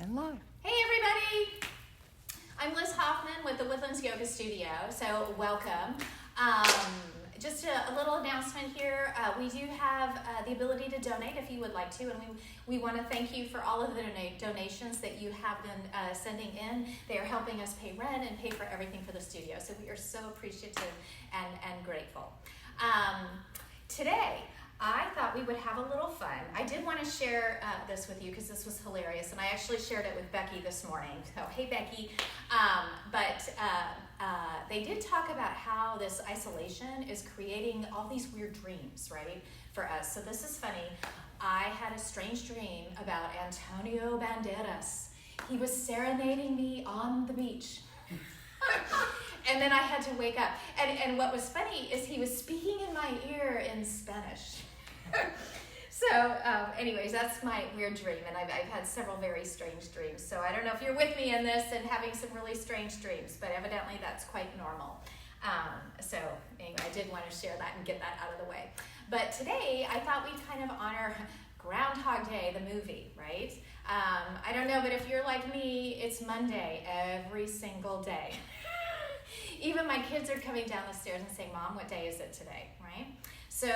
and live. Hey everybody! I'm Liz Hoffman with the Woodlands Yoga Studio, so welcome. Just a little announcement here. We do have the ability to donate if you would like to, and we want to thank you for all of the donations that you have been sending in. They are helping us pay rent and pay for everything for the studio, so we are so appreciative and grateful. Today, I thought we would have a little fun. I did want to share this with you because this was hilarious, and I actually shared it with Becky this morning. So, hey Becky. They did talk about how this isolation is creating all these weird dreams, right, for us. So this is funny. I had a strange dream about Antonio Banderas. He was serenading me on the beach. And then I had to wake up. And what was funny is he was speaking in my ear in Spanish. So anyways, that's my weird dream, and I've had several very strange dreams. So I don't know if you're with me in this and having some really strange dreams, but evidently that's quite normal. So anyway, I did want to share that and get that out of the way. But today, I thought we'd kind of honor Groundhog Day, the movie, right? I don't know, but if you're like me, it's Monday every single day. Even my kids are coming down the stairs and saying, Mom, what day is it today, right? So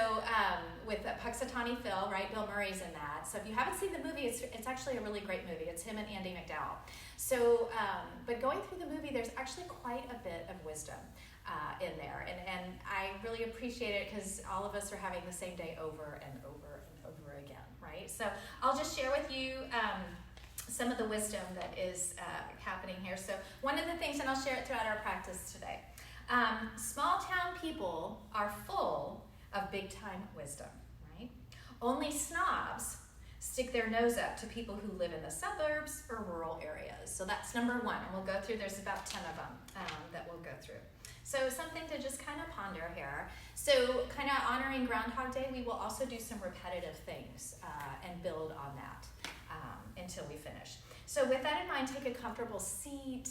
with Puxatawny Phil, right, Bill Murray's in that. So if you haven't seen the movie, it's actually a really great movie. It's him and Andy McDowell. So, but going through the movie, there's actually quite a bit of wisdom in there. And I really appreciate it because all of us are having the same day over and over and over again, right? So I'll just share with you some of the wisdom that is happening here. So one of the things, and I'll share it throughout our practice today, small town people are full of big time wisdom, right? Only snobs stick their nose up to people who live in the suburbs or rural areas. So that's number one, and we'll go through, there's about 10 of them that we'll go through. So something to just kind of ponder here. So kind of honoring Groundhog Day, we will also do some repetitive things and build on that until we finish. So with that in mind, take a comfortable seat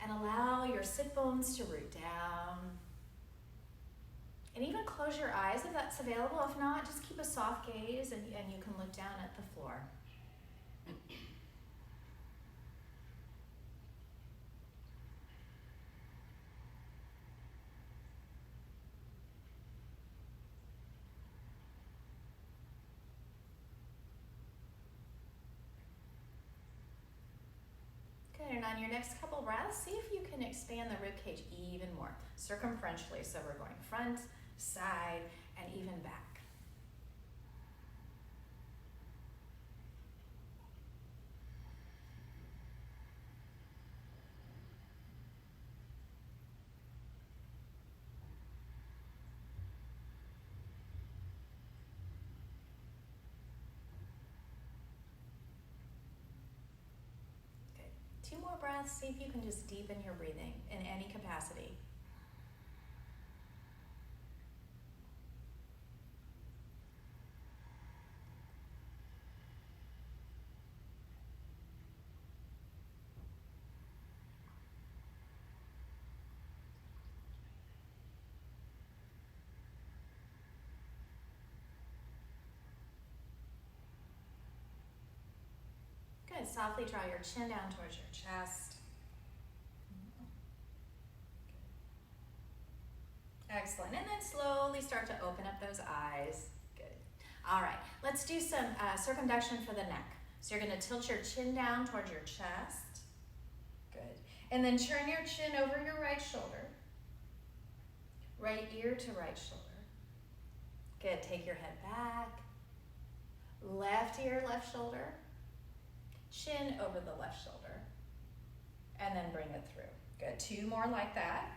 and allow your sit bones to root down. And even close your eyes if that's available. If not, just keep a soft gaze and you can look down at the floor. Good, and on your next couple breaths, see if you can expand the rib cage even more, circumferentially. So we're going front, side, and even back. Good. 2 more breaths. See if you can just deepen your breathing in any capacity. Good. Softly draw your chin down towards your chest. Excellent. And then slowly start to open up those eyes. Good. All right. Let's do some circumduction for the neck. So you're going to tilt your chin down towards your chest. Good. And then turn your chin over your right shoulder. Right ear to right shoulder. Good. Take your head back. Left ear, left shoulder. Chin over the left shoulder. And then bring it through. Good. 2 more like that.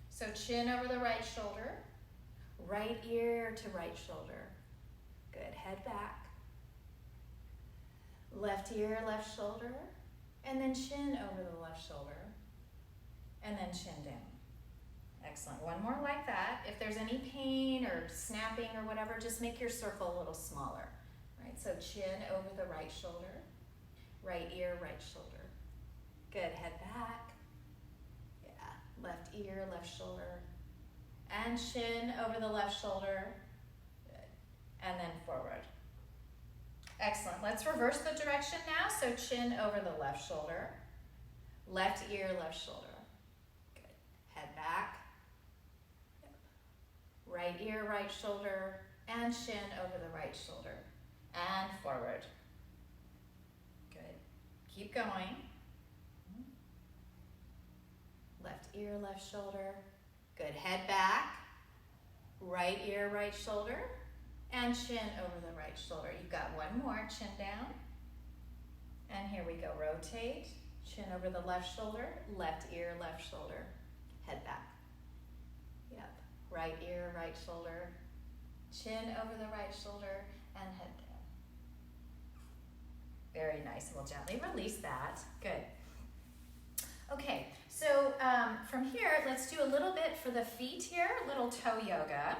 So chin over the right shoulder. Right ear to right shoulder. Good. Head back. Left ear, left shoulder. And then chin over the left shoulder. And then chin down. Excellent. 1 more like that. If there's any pain or snapping or whatever, just make your circle a little smaller. Right? So chin over the right shoulder. Right ear, right shoulder. Good. Head back. Yeah. Left ear, left shoulder. And chin over the left shoulder. Good. And then forward. Excellent. Let's reverse the direction now. So chin over the left shoulder, left ear, left shoulder. Good. Head back. Yep. Right ear, right shoulder, and chin over the right shoulder. And forward. Good. Keep going. Left ear, left shoulder. Good. Head back. Right ear, right shoulder. And chin over the right shoulder. You've got one more. Chin down. And here we go. Rotate. Chin over the left shoulder. Left ear, left shoulder. Head back. Yep. Right ear, right shoulder. Chin over the right shoulder. And head down. Very nice. We'll gently release that. Good. Okay, so from here, let's do a little bit for the feet here, a little toe yoga.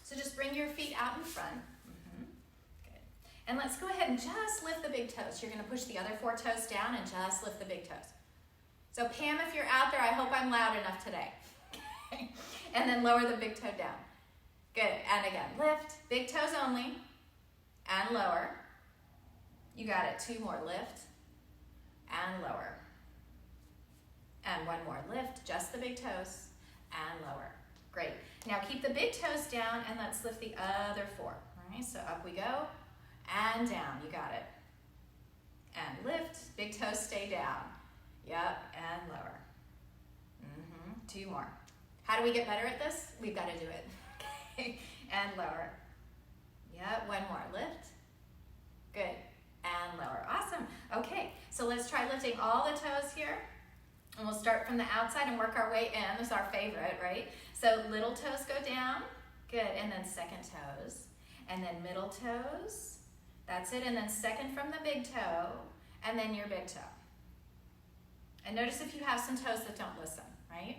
So just bring your feet out in front. Good. And let's go ahead and just lift the big toes. You're going to push the other 4 toes down and just lift the big toes. So Pam, if you're out there, I hope I'm loud enough today. Okay. And then lower the big toe down. Good. And again, lift, big toes only, and lower. You got it. 2 more. Lift and lower. And 1 more. Lift, just the big toes, and lower. Great. Now keep the big toes down, and let's lift the other 4. All right, so up we go, and down. You got it. And lift, big toes stay down. Yep, and lower. 2 more. How do we get better at this? We've got to do it. Okay, and lower. Yep, 1 more. Lift. Good. And lower. Awesome. Okay, so let's try lifting all the toes here. And we'll start from the outside and work our way in. This is our favorite, right? So little toes go down. Good. And then second toes. And then middle toes. That's it. And then second from the big toe. And then your big toe. And notice if you have some toes that don't listen, right?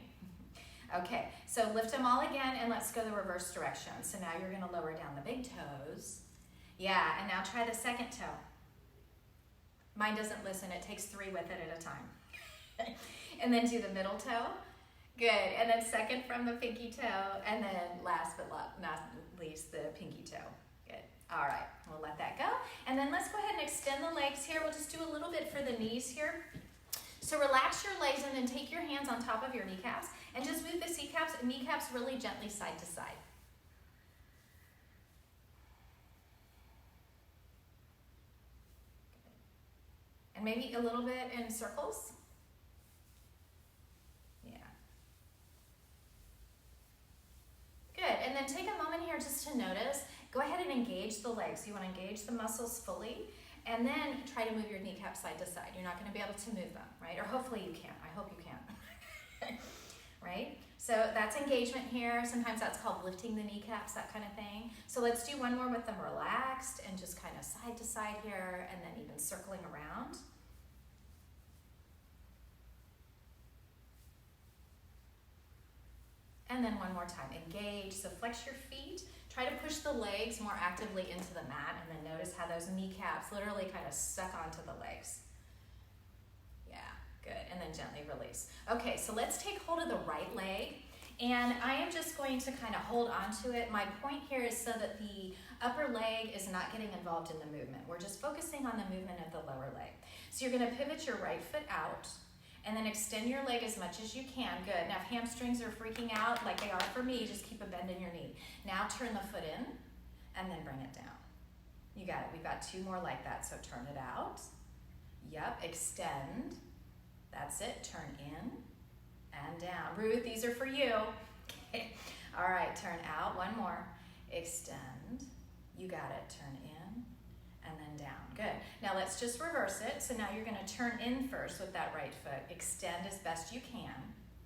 Okay, so lift them all again, and let's go the reverse direction. So now you're going to lower down the big toes. Yeah, and now try the second toe. Mine doesn't listen. It takes 3 with it at a time. And then do the middle toe. Good. And then second from the pinky toe. And then last but not least, the pinky toe. Good. All right. We'll let that go. And then let's go ahead and extend the legs here. We'll just do a little bit for the knees here. So relax your legs and then take your hands on top of your kneecaps. And just move the kneecaps really gently side to side. And maybe a little bit in circles. Yeah. Good. And then take a moment here just to notice. Go ahead and engage the legs. You want to engage the muscles fully. And then try to move your kneecaps side to side. You're not going to be able to move them, right? Or hopefully you can. I hope you can. Right? So that's engagement here. Sometimes that's called lifting the kneecaps, that kind of thing. So let's do one more with them relaxed and just kind of side to side here and then even circling around. And then one more time, engage. So flex your feet. Try to push the legs more actively into the mat and then notice how those kneecaps literally kind of suck onto the legs. Yeah, good. And then gently release. Okay, so let's take hold of the right leg. And I am just going to kind of hold onto it. My point here is so that the upper leg is not getting involved in the movement. We're just focusing on the movement of the lower leg. So you're going to pivot your right foot out. And then extend your leg as much as you can. Good. Now if hamstrings are freaking out like they are for me, just keep a bend in your knee. Now turn the foot in and then bring it down. You got it. We've got 2 more like that. So turn it out. Yep. Extend. That's it. Turn in and down. Ruth, these are for you. Okay. All right. Turn out. 1 more. Extend. You got it. Turn in and then down. Good. Now let's just reverse it. So now you're going to turn in first with that right foot. Extend as best you can.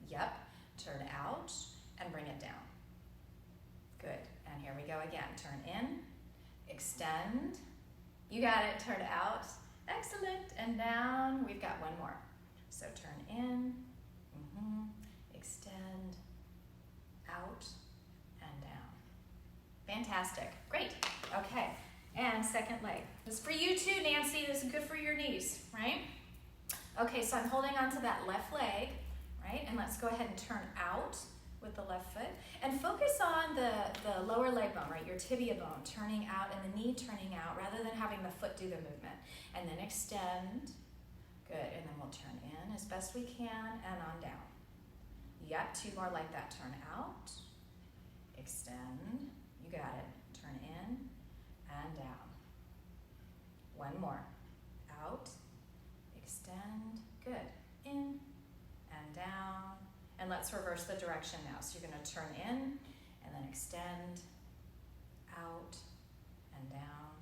Yep. Turn out and bring it down. Good. And here we go again. Turn in, extend. You got it. Turn out. Excellent. And down. We've got 1 more. So turn in, extend, out, and down. Fantastic. Great. Okay. And second leg. This is for you too, Nancy. This is good for your knees, right? Okay, so I'm holding on to that left leg, right? And let's go ahead and turn out. with the left foot. And focus on the lower leg bone, right? Your tibia bone turning out and the knee turning out rather than having the foot do the movement. And then extend. Good. And then we'll turn in as best we can and on down. Yep, 2 more like that. Turn out. Extend. You got it. Turn in and down. 1 more. Out. Extend. Good. In and down. And let's reverse the direction now. So you're going to turn in and then extend, out, and down.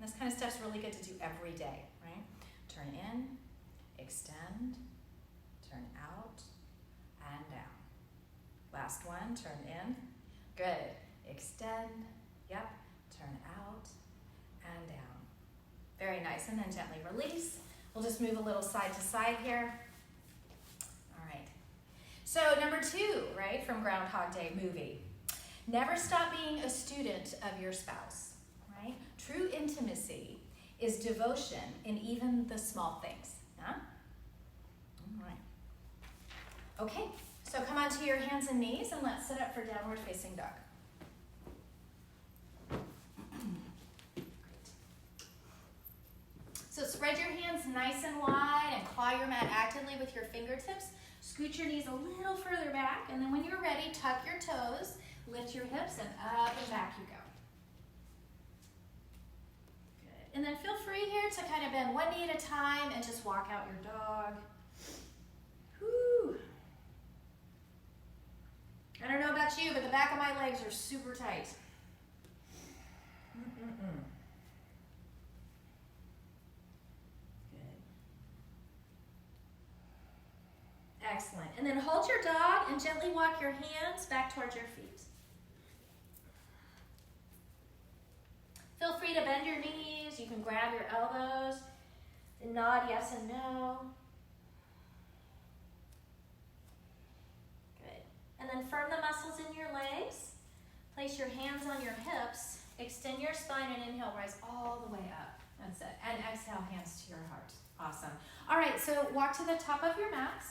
And this kind of stuff's really good to do every day, right? Turn in, extend, turn out, and down. Last one, turn in. Good. Extend, yep, turn out, and down. Very nice. And then gently release. We'll just move a little side to side here. So number 2, right, from Groundhog Day movie. Never stop being a student of your spouse, right? True intimacy is devotion in even the small things, yeah? All right. Okay, so come onto your hands and knees and let's sit up for downward facing dog. Great. So spread your hands nice and wide and claw your mat actively with your fingertips. Scoot your knees a little further back, and then when you're ready, tuck your toes, lift your hips, and up and back you go. Good. And then feel free here to kind of bend one knee at a time and just walk out your dog. Whew. I don't know about you, but the back of my legs are super tight. Excellent. And then hold your dog and gently walk your hands back towards your feet. Feel free to bend your knees. You can grab your elbows and nod yes and no. Good. And then firm the muscles in your legs. Place your hands on your hips. Extend your spine and inhale, rise all the way up. That's it. And exhale, hands to your heart. Awesome. All right, so walk to the top of your mats.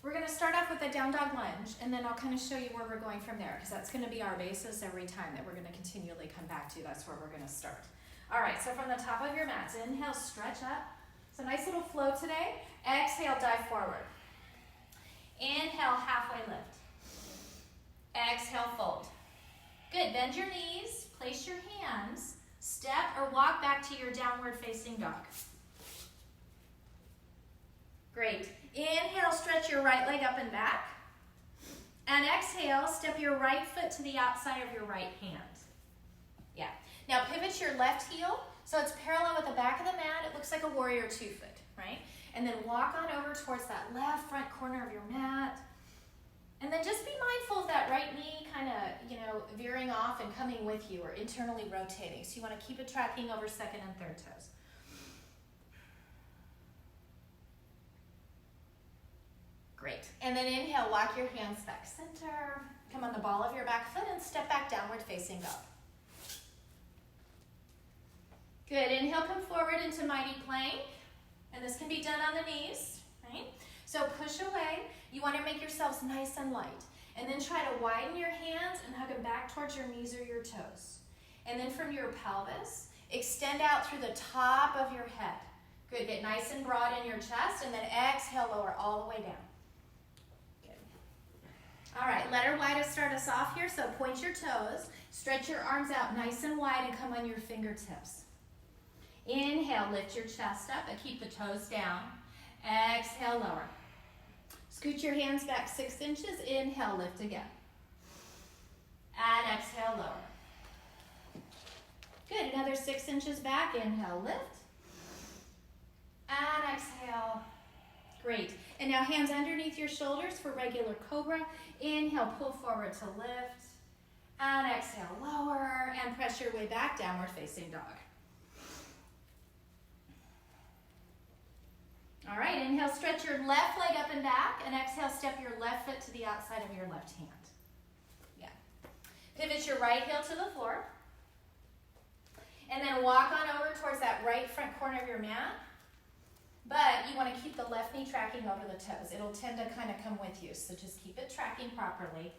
We're going to start off with a down dog lunge, and then I'll kind of show you where we're going from there, because that's going to be our basis every time that we're going to continually come back to. That's where we're going to start. All right, so from the top of your mats, inhale, stretch up. It's a nice little flow today. Exhale, dive forward. Inhale, halfway lift. Exhale, fold. Good. Bend your knees, place your hands, step or walk back to your downward facing dog. Great. Inhale, stretch your right leg up and back. And exhale, step your right foot to the outside of your right hand. Yeah. Now pivot your left heel so it's parallel with the back of the mat. It looks like a warrior 2 foot, right? And then walk on over towards that left front corner of your mat. And then just be mindful of that right knee kind of, veering off and coming with you or internally rotating. So you want to keep it tracking over second and third toes. Great. And then inhale, walk your hands back center. Come on the ball of your back foot and step back downward facing dog. Good. Inhale, come forward into mighty plank. And this can be done on the knees, right? So push away. You want to make yourselves nice and light. And then try to widen your hands and hug them back towards your knees or your toes. And then from your pelvis, extend out through the top of your head. Good. Get nice and broad in your chest. And then exhale, lower all the way down. All right, letter Y to start us off here. So point your toes, stretch your arms out nice and wide and come on your fingertips. Inhale, lift your chest up and keep the toes down. Exhale, lower. Scoot your hands back 6 inches. Inhale, lift again. And exhale, lower. Good, another 6 inches back. Inhale, lift. And exhale. Great. And now hands underneath your shoulders for regular cobra. Inhale, pull forward to lift. And exhale, lower. And press your way back, downward facing dog. All right, inhale, stretch your left leg up and back. And exhale, step your left foot to the outside of your left hand. Yeah. Pivot your right heel to the floor. And then walk on over towards that right front corner of your mat. but you want to keep the left knee tracking over the toes. It'll tend to kind of come with you, so just keep it tracking properly.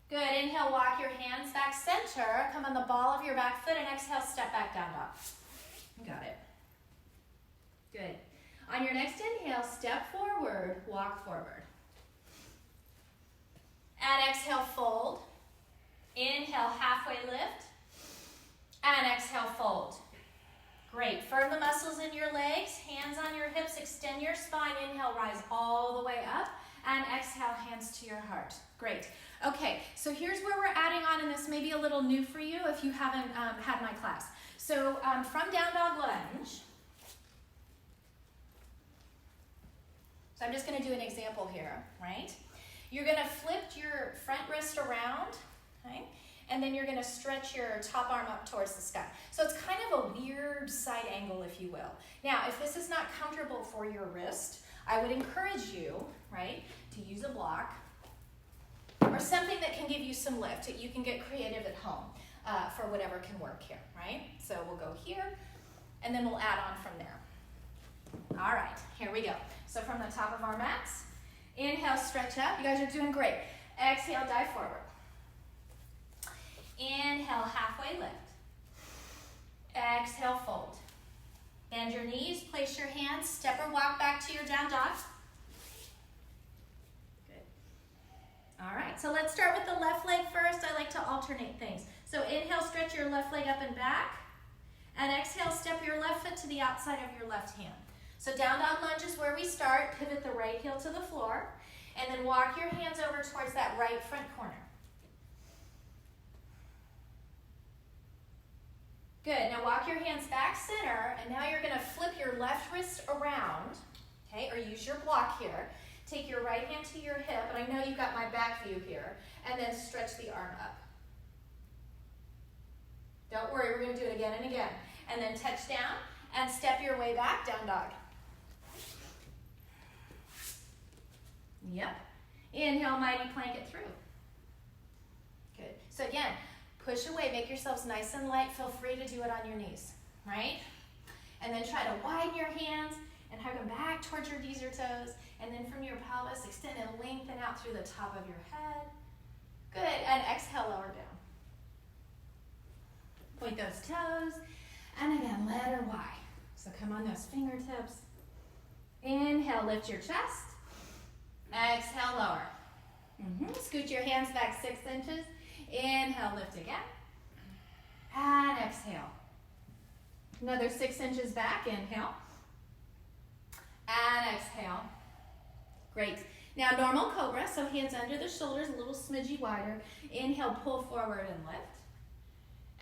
Good, inhale, walk your hands back center, come on the ball of your back foot, and exhale, step back, down dog. Got it. Good. On your next inhale, step forward, walk forward. And exhale, fold. Inhale, halfway lift. And exhale, fold. Great. Firm the muscles in your legs, hands on your hips, extend your spine. Inhale, rise all the way up. And exhale, hands to your heart. Great. Okay, so here's where we're adding on, and this may be a little new for you if you haven't had my class. So from down dog lunge, so I'm just going to do an example here, right? You're going to flip your front wrist around, okay? And then you're going to stretch your top arm up towards the sky. So it's kind of a weird side angle, if you will. Now, if this is not comfortable for your wrist, I would encourage you, right, to use a block or something that can give you some lift. You can get creative at home for whatever can work here, right? So we'll go here, and then we'll add on from there. All right, here we go. So from the top of our mats, inhale, stretch up. You guys are doing great. Exhale, dive forward. Inhale, halfway lift. Exhale, fold. Bend your knees, place your hands, step or walk back to your down dog. Good. All right, so let's start with the left leg first. I like to alternate things. So inhale, stretch your left leg up and back. And exhale, step your left foot to the outside of your left hand. So down dog lunge is where we start. Pivot the right heel to the floor. And then walk your hands over towards that right front corner. Good, now walk your hands back center, and now you're gonna flip your left wrist around, okay, or use your block here. Take your right hand to your hip, and I know you've got my back view here, and then stretch the arm up. Don't worry, we're gonna do it again and again. And then touch down, and step your way back, down dog. Yep. Inhale, mighty plank it through. Good, so again, push away, make yourselves nice and light. Feel free to do it on your knees, right? And then try to widen your hands and hug them back towards your knees or toes. And then from your pelvis, extend and lengthen out through the top of your head. Good, and exhale, lower down. Point those toes, and again, let her wide. So come on those fingertips. Inhale, lift your chest. Exhale, lower. Scoot your hands back 6 inches. Inhale, lift again. And exhale. Another 6 inches back, inhale. And exhale. Great. Now normal cobra, so hands under the shoulders, a little smidgy wider. Inhale, pull forward and lift.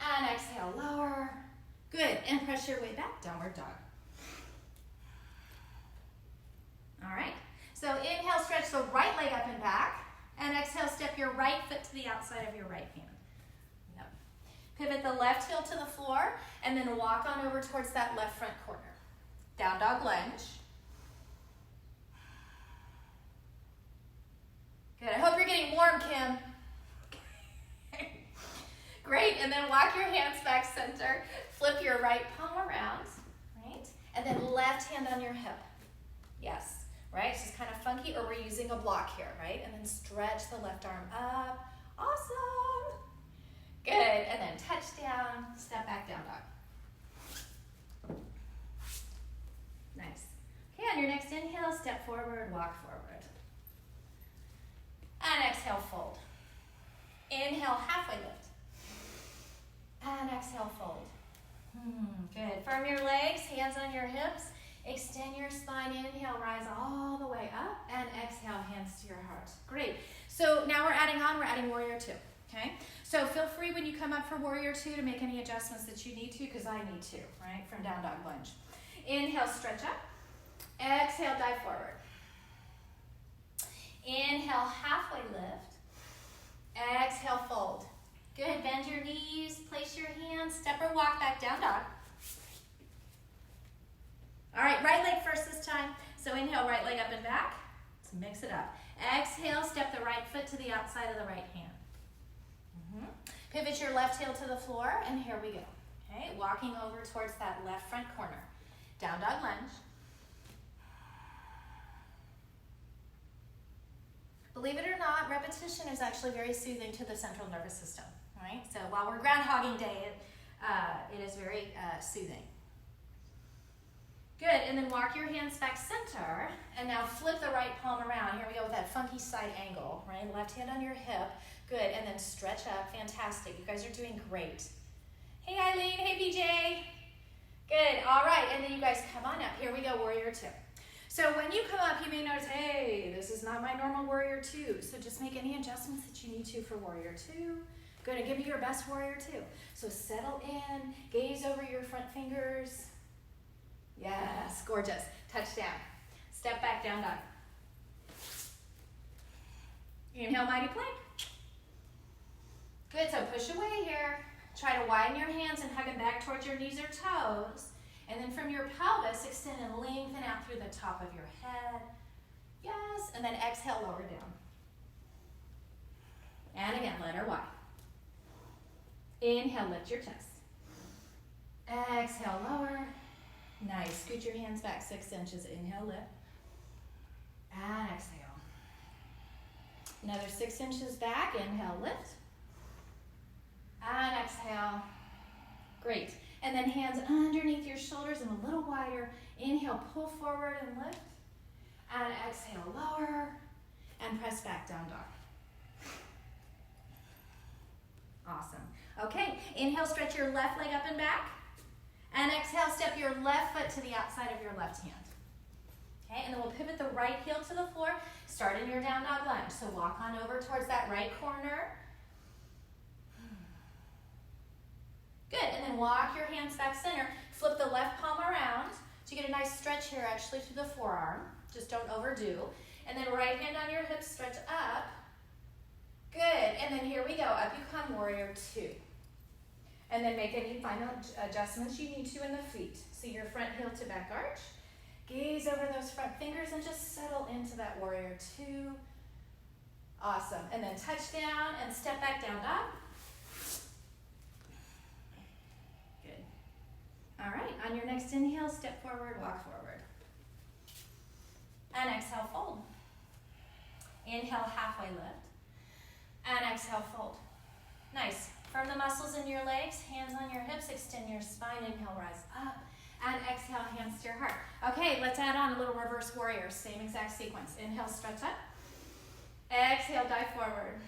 And exhale, lower. Good, and press your way back, downward dog. All right, so inhale, stretch the right leg up and back. And exhale, step your right foot to the outside of your right hand. Yep. Pivot the left heel to the floor, and then walk on over towards that left front corner. Down dog lunge. Good, I hope you're getting warm, Kim. Great, and then walk your hands back center. Flip your right palm around, right? And then left hand on your hip. Yes. Right? It's just kind of funky, or we're using a block here, right? And then stretch the left arm up. Awesome. Good. And then touch down, step back, down dog. Nice. Okay, on your next inhale, step forward, walk forward. And exhale, fold. Inhale, halfway lift. And exhale, fold. Good. Firm your legs, hands on your hips. Extend your spine, inhale, rise all the way up, and exhale, hands to your heart. Great. So now we're adding warrior 2, okay? So feel free when you come up for warrior 2 to make any adjustments that you need to, because I need to, right, from down dog lunge. Inhale, stretch up. Exhale, dive forward. Inhale, halfway lift. Exhale, fold. Good, bend your knees, place your hands, step or walk back, down dog. All right, right leg first this time. So inhale, right leg up and back. Let's mix it up. Exhale, step the right foot to the outside of the right hand. Pivot your left heel to the floor, and here we go. Okay, walking over towards that left front corner. Down dog lunge. Believe it or not, repetition is actually very soothing to the central nervous system, right? So while we're Groundhogging Day, it is very soothing. Good, and then walk your hands back center, and now flip the right palm around. Here we go with that funky side angle, right? Left hand on your hip. Good, and then stretch up. Fantastic. You guys are doing great. Hey, Eileen. Hey, BJ. Good. All right, and then you guys come on up. Here we go, Warrior Two. So when you come up, you may notice, hey, this is not my normal Warrior Two. So just make any adjustments that you need to for Warrior Two. Good, and give me your best Warrior Two. So settle in, gaze over your front fingers. Yes, gorgeous. Touchdown. Step back, down dog. Inhale, mighty plank. Good, so push away here. Try to widen your hands and hug them back towards your knees or toes. And then from your pelvis, extend and lengthen out through the top of your head. Yes, and then exhale, lower down. And again, letter Y. Inhale, lift your chest. Exhale, lower. Nice. Scoot your hands back 6 inches. Inhale, lift. And exhale. Another 6 inches back. Inhale, lift. And exhale. Great. And then hands underneath your shoulders and a little wider. Inhale, pull forward and lift. And exhale, lower. And press back, down dog. Awesome. Okay, inhale, stretch your left leg up and back. And exhale, step your left foot to the outside of your left hand. Okay, and then we'll pivot the right heel to the floor. Start in your down dog lunge. So walk on over towards that right corner. Good, and then walk your hands back center. Flip the left palm around. So you get a nice stretch here actually through the forearm. Just don't overdo. And then right hand on your hips, stretch up. Good, and then here we go. Up you come, Warrior Two. And then make any final adjustments you need to in the feet. So your front heel to back arch. Gaze over those front fingers and just settle into that Warrior Two. Awesome. And then touch down and step back, down dog. Good. All right, on your next inhale, step forward, walk forward. And exhale, fold. Inhale, halfway lift. And exhale, fold. Nice. Firm the muscles in your legs, hands on your hips, extend your spine, inhale, rise up, and exhale, hands to your heart. Okay, let's add on a little reverse warrior, same exact sequence. Inhale, stretch up. Exhale, dive forward.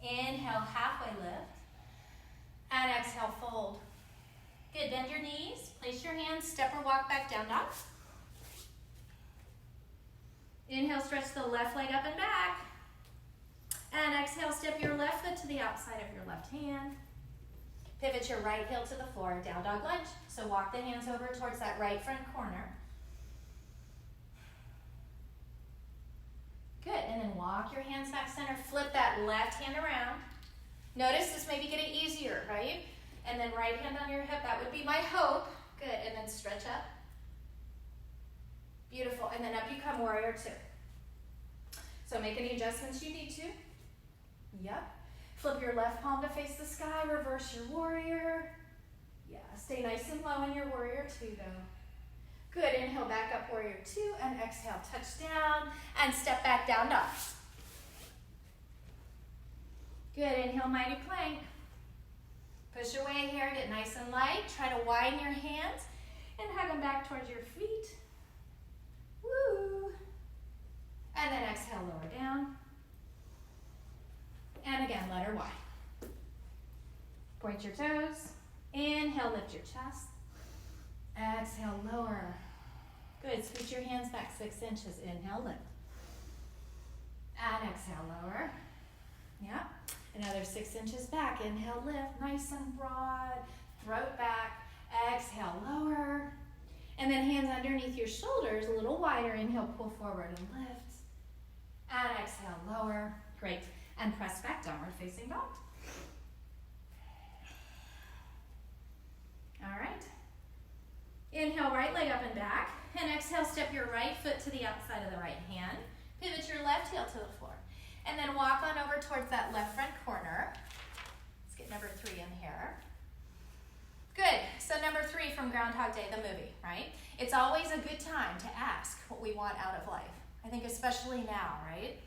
Inhale, halfway lift, and exhale, fold. Good, bend your knees, place your hands, step or walk back, down dog. Inhale, stretch the left leg up and back. And exhale, step your left foot to the outside of your left hand. Pivot your right heel to the floor, down dog lunge. So walk the hands over towards that right front corner. Good, and then walk your hands back center. Flip that left hand around. Notice this may be getting easier, right? And then right hand on your hip, that would be my hope. Good, and then stretch up. Beautiful, and then up you come, Warrior Two. So make any adjustments you need to. Yep. Flip your left palm to face the sky, reverse your warrior. Yeah, stay nice and low in your Warrior Two though. Good, inhale back up, Warrior Two, and exhale, touch down, and step back, down dog. Good, inhale, mighty plank. Push away here, get nice and light. Try to widen your hands and hug them back towards your feet. Woo! And then exhale, lower down. And again, letter Y. Point your toes. Inhale, lift your chest. Exhale, lower. Good, scoot your hands back 6 inches. Inhale, lift. And exhale, lower. Yep. Another 6 inches back. Inhale, lift. Nice and broad. Throat back. Exhale, lower. And then hands underneath your shoulders, a little wider. Inhale, pull forward and lift. And exhale, lower. Great. And press back, downward facing dog. All right. Inhale, right leg up and back. And exhale, step your right foot to the outside of the right hand. Pivot your left heel to the floor. And then walk on over towards that left front corner. Let's get number 3 in here. from Groundhog Day, the movie, right? It's always a good time to ask what we want out of life. I think especially now, right?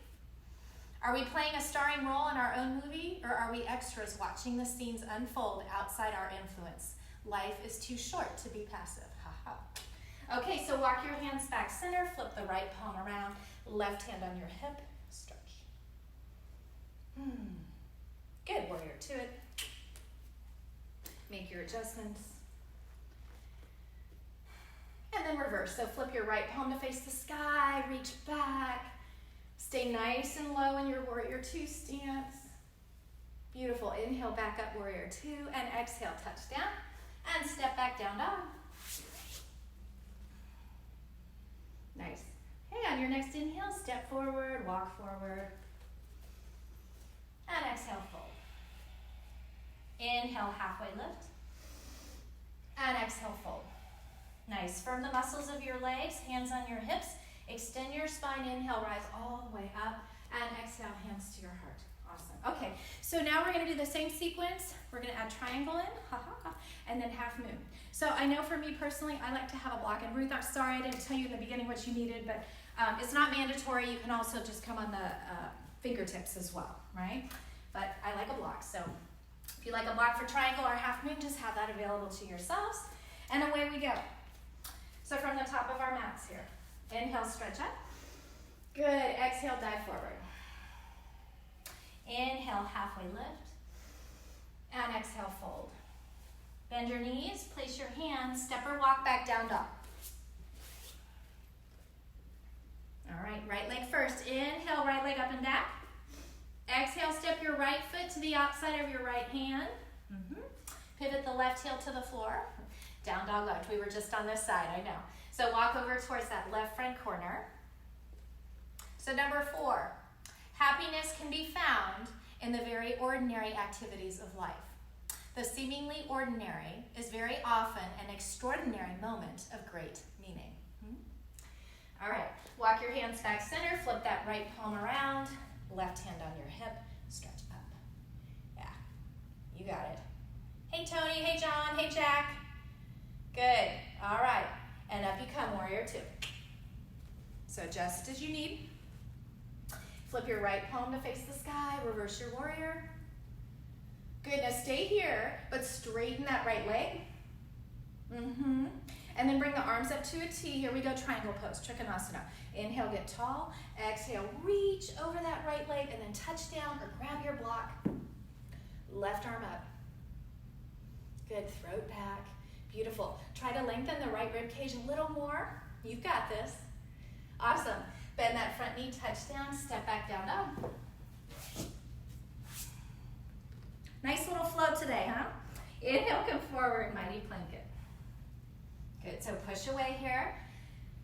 Are we playing a starring role in our own movie, or are we extras watching the scenes unfold outside our influence? Life is too short to be passive. Ha ha. Okay, so walk your hands back center, flip the right palm around, left hand on your hip, stretch. Good, warrior two it. Make your adjustments. And then reverse. So flip your right palm to face the sky, reach back. Stay nice and low in your warrior two stance. Beautiful. Inhale, back up, warrior two, and exhale, touch down. And step back, down dog. Nice. Hey, on your next inhale, step forward, walk forward. And exhale, fold. Inhale, halfway lift. And exhale, fold. Nice. Firm the muscles of your legs, hands on your hips. Extend your spine. Inhale, rise all the way up. And exhale, hands to your heart. Awesome. Okay, so now we're going to do the same sequence. We're going to add triangle in, and then half moon. So I know for me personally, I like to have a block. And Ruth, I'm sorry I didn't tell you in the beginning what you needed, but it's not mandatory. You can also just come on the fingertips as well, right? But I like a block. So if you like a block for triangle or half moon, just have that available to yourselves. And away we go. So from the top of our mats here, inhale, stretch up. Good. Exhale, dive forward. Inhale, halfway lift. And exhale, fold. Bend your knees, place your hands, step or walk back, down dog. All right, right leg first. Inhale, right leg up and down. Exhale, step your right foot to the outside of your right hand. Pivot the left heel to the floor. Down dog lunge. We were just on this side, I know. So walk over towards that left front corner. So number 4, happiness can be found in the very ordinary activities of life. The seemingly ordinary is very often an extraordinary moment of great meaning. All right, walk your hands back center, flip that right palm around, left hand on your hip, stretch up. Yeah, you got it. Hey Tony, hey John, hey Jack. Good, all right, and up you come, warrior two. So just as you need. Flip your right palm to face the sky, reverse your warrior. Good, now stay here, but straighten that right leg. And then bring the arms up to a T. Here we go, triangle pose, Trikonasana. Inhale, get tall. Exhale, reach over that right leg and then touch down or grab your block. Left arm up. Good, throat back. Beautiful. Try to lengthen the right rib cage a little more. You've got this. Awesome. Bend that front knee, touch down, step back, down dog. Nice little flow today, huh? Inhale, come forward, mighty plank it. Good, so push away here.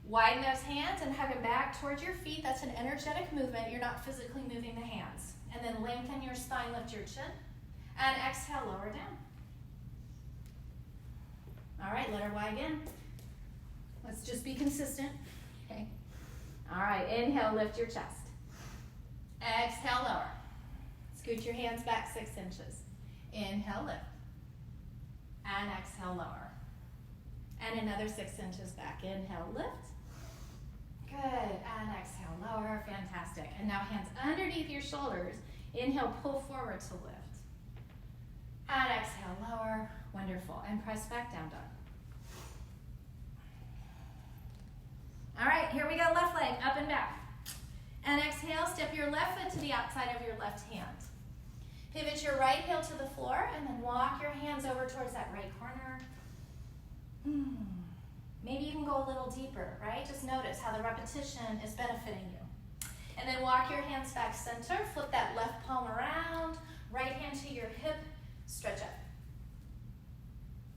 Widen those hands and hug them back towards your feet. That's an energetic movement. You're not physically moving the hands. And then lengthen your spine, lift your chin. And exhale, lower down. All right, let her Y again. Let's just be consistent. Okay. All right, inhale, lift your chest. Exhale, lower. Scoot your hands back 6 inches. Inhale, lift. And exhale, lower. And another 6 inches back. Inhale, lift. Good, and exhale, lower, fantastic. And now hands underneath your shoulders. Inhale, pull forward to lift. And exhale, lower, wonderful. And press back down, dog. All right, here we go, left leg, up and back. And exhale, step your left foot to the outside of your left hand. Pivot your right heel to the floor and then walk your hands over towards that right corner. Maybe you can go a little deeper, right? Just notice how the repetition is benefiting you. And then walk your hands back center, flip that left palm around, right hand to your hip, stretch up.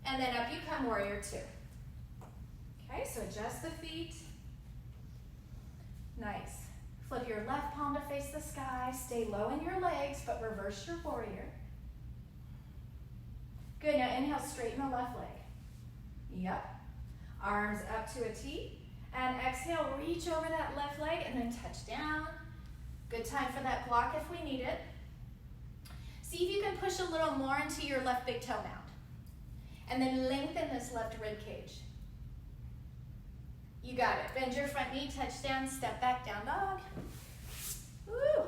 And then up you come, warrior two. Okay, so adjust the feet. Nice. Flip your left palm to face the sky. Stay low in your legs, but reverse your warrior. Good, now inhale, straighten the left leg. Yep. Arms up to a T. And exhale, reach over that left leg and then touch down. Good time for that block if we need it. See if you can push a little more into your left big toe mound. And then lengthen this left rib cage. You got it. Bend your front knee, touch down, step back, down dog. Woo.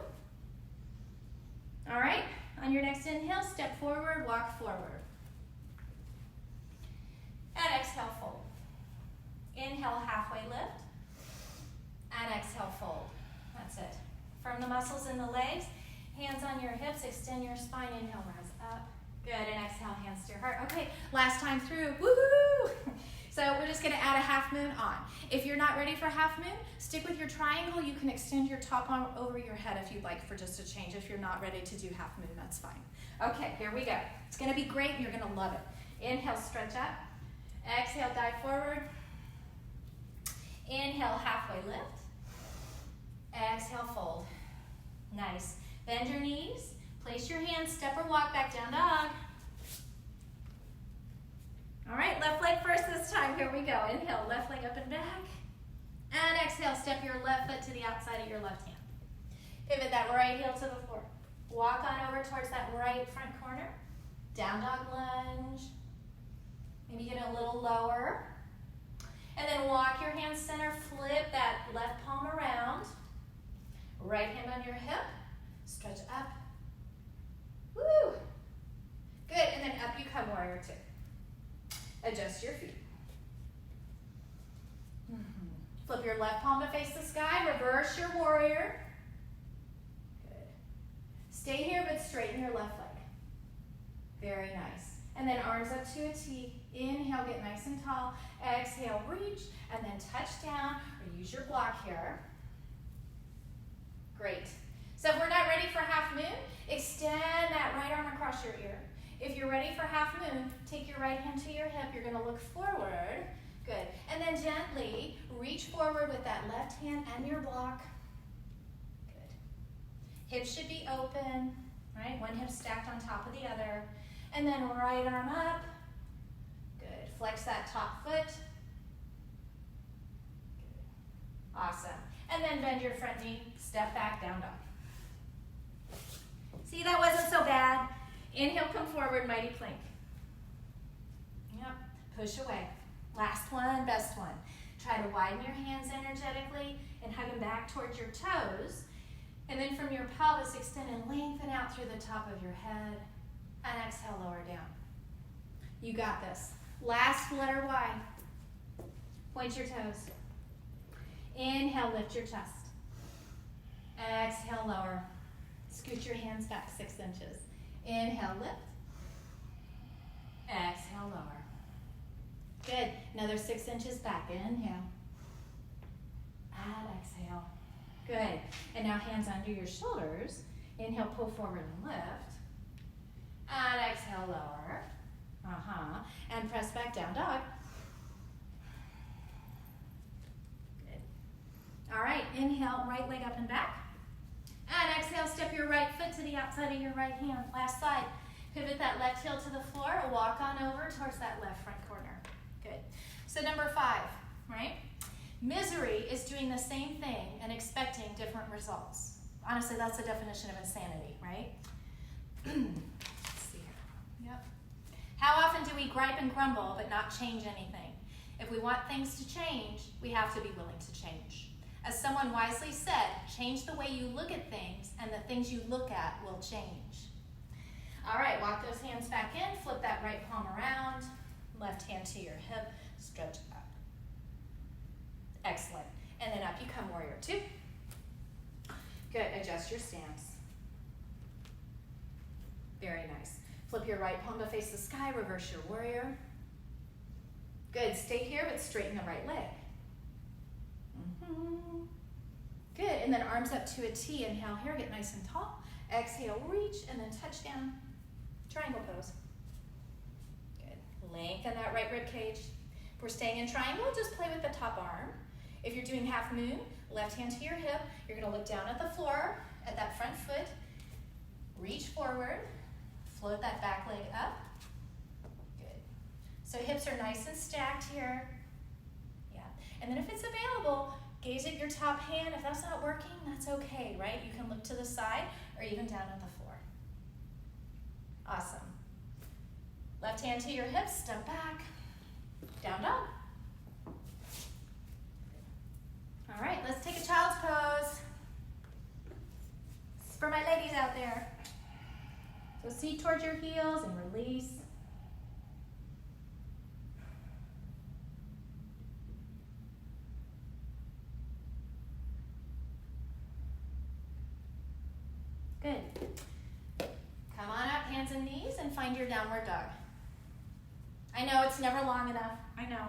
All right, on your next inhale, step forward, walk forward. And exhale, fold. Inhale, halfway lift. And exhale, fold. That's it. Firm the muscles in the legs. Hands on your hips, extend your spine. Inhale, rise up. Good, and exhale, hands to your heart. Okay, last time through. Woohoo! So we're just gonna add a half moon on. If you're not ready for half moon, stick with your triangle. You can extend your top arm over your head if you'd like for just a change. If you're not ready to do half moon, that's fine. Okay, here we go. It's gonna be great and you're gonna love it. Inhale, stretch up. Exhale, dive forward. Inhale, halfway lift. Exhale, fold. Nice. Bend your knees. Place your hands, step or walk back, down dog. All right, left leg first this time. Here we go. Inhale, left leg up and back. And exhale, step your left foot to the outside of your left hand. Pivot that right heel to the floor. Walk on over towards that right front corner. Down dog lunge. Maybe get a little lower. And then walk your hands center, flip that left palm around. Right hand on your hip. Stretch up. Woo! Good, and then up you come, warrior two. Adjust your feet. Flip your left palm to face the sky. Reverse your warrior. Good. Stay here, but straighten your left leg. Very nice. And then arms up to a T. Inhale, get nice and tall. Exhale, reach, and then touch down, or use your block here. Great. So if we're not ready for half moon, extend that right arm across your ear. If you're ready for half moon, take your right hand to your hip. You're going to look forward. Good. And then gently reach forward with that left hand and your block. Good. Hips should be open, right? One hip stacked on top of the other. And then right arm up. Good. Flex that top foot. Good. Awesome. And then bend your front knee, step back, down dog. See, that wasn't so bad. Inhale, come forward, mighty plank. Yep, push away. Last one, best one. Try to widen your hands energetically and hug them back towards your toes. And then from your pelvis, extend and lengthen out through the top of your head. And exhale, lower down. You got this. Last letter Y. Point your toes. Inhale, lift your chest. Exhale, lower. Scoot your hands back 6 inches. Inhale, lift. Exhale, lower. Good. Another 6 inches back. Inhale. And exhale. Good. And now hands under your shoulders. Inhale, pull forward and lift. And exhale, lower. And press back, down dog. Good. All right, inhale, right leg up and back. And exhale, step your right foot to the outside of your right hand. Last side. Pivot that left heel to the floor. Walk on over towards that left front corner. Good. So number 5, right? Misery is doing the same thing and expecting different results. Honestly, that's the definition of insanity, right? Let's see here. Yep. How often do we gripe and grumble but not change anything? If we want things to change, we have to be willing to change. As someone wisely said, change the way you look at things and the things you look at will change. All right, walk those hands back in, flip that right palm around, left hand to your hip, stretch up. Excellent. And then up you come, warrior two. Good, adjust your stance. Very nice. Flip your right palm to face the sky, reverse your warrior. Good, stay here but straighten the right leg. Good, and then arms up to a T. Inhale here, get nice and tall. Exhale, reach, and then touch down. Triangle pose. Good. Lengthen that right rib cage. If we're staying in triangle, just play with the top arm. If you're doing half moon, left hand to your hip. You're going to look down at the floor, at that front foot. Reach forward. Float that back leg up. Good. So hips are nice and stacked here. Yeah. And then if it's available, gaze at your top hand. If that's not working, that's okay, right? You can look to the side or even down at the floor. Awesome. Left hand to your hips, step back, down dog. All right, let's take a child's pose. This is for my ladies out there. So seat towards your heels and release. Good. Come on up, hands and knees, and find your downward dog. I know it's never long enough. I know.